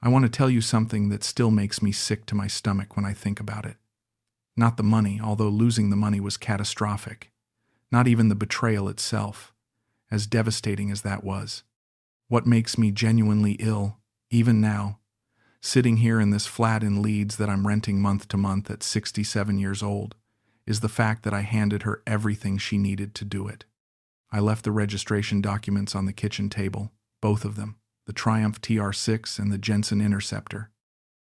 I want to tell you something that still makes me sick to my stomach when I think about it. Not the money, although losing the money was catastrophic. Not even the betrayal itself, as devastating as that was. What makes me genuinely ill, even now, sitting here in this flat in Leeds that I'm renting month to month at 67 years old, is the fact that I handed her everything she needed to do it. I left the registration documents on the kitchen table, both of them, the Triumph TR6 and the Jensen Interceptor.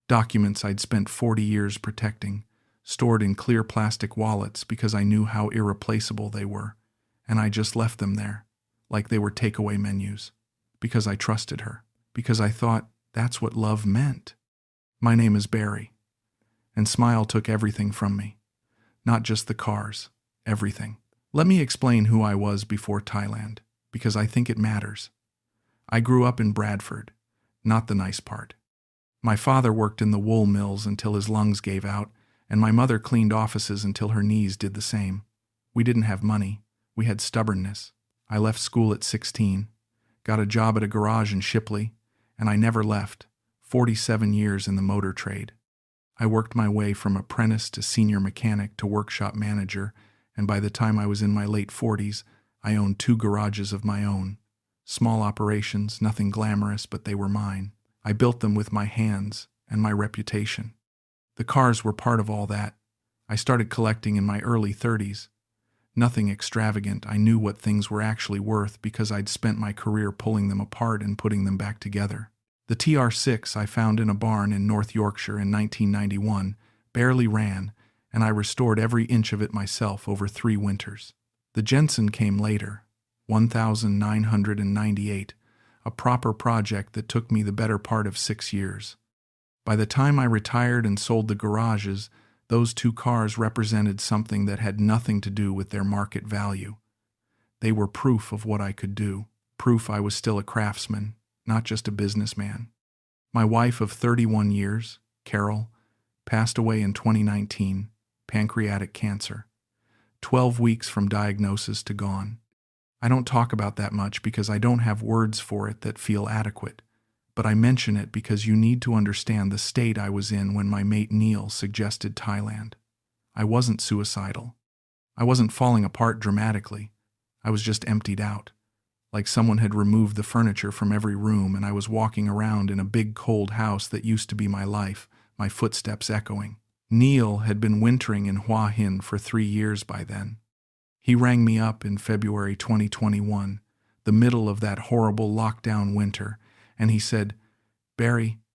Documents I'd spent 40 years protecting, stored in clear plastic wallets because I knew how irreplaceable they were, and I just left them there, like they were takeaway menus, because I trusted her, because I thought that's what love meant. My name is Barry, and Smile took everything from me. Not just the cars, everything. Let me explain who I was before Thailand, because I think it matters. I grew up in Bradford, not the nice part. My father worked in the wool mills until his lungs gave out, and my mother cleaned offices until her knees did the same. We didn't have money. We had stubbornness. I left school at 16, got a job at a garage in Shipley, and I never left, 47 years in the motor trade. I worked my way from apprentice to senior mechanic to workshop manager, and by the time I was in my late 40s, I owned 2 garages of my own. Small operations, nothing glamorous, but they were mine. I built them with my hands and my reputation. The cars were part of all that. I started collecting in my early 30s. Nothing extravagant. I knew what things were actually worth because I'd spent my career pulling them apart and putting them back together. The TR6 I found in a barn in North Yorkshire in 1991 barely ran, and I restored every inch of it myself over 3 winters. The Jensen came later, 1998, a proper project that took me the better part of 6 years. By the time I retired and sold the garages, those 2 cars represented something that had nothing to do with their market value. They were proof of what I could do, proof I was still a craftsman, not just a businessman. My wife of 31 years, Carol, passed away in 2019, pancreatic cancer. 12 weeks from diagnosis to gone. I don't talk about that much because I don't have words for it that feel adequate. But I mention it because you need to understand the state I was in when my mate Neil suggested Thailand. I wasn't suicidal. I wasn't falling apart dramatically. I was just emptied out, like someone had removed the furniture from every room and I was walking around in a big cold house that used to be my life, my footsteps echoing. Neil had been wintering in Hua Hin for 3 years by then. He rang me up in February 2021, the middle of that horrible lockdown winter, and he said, "Barry,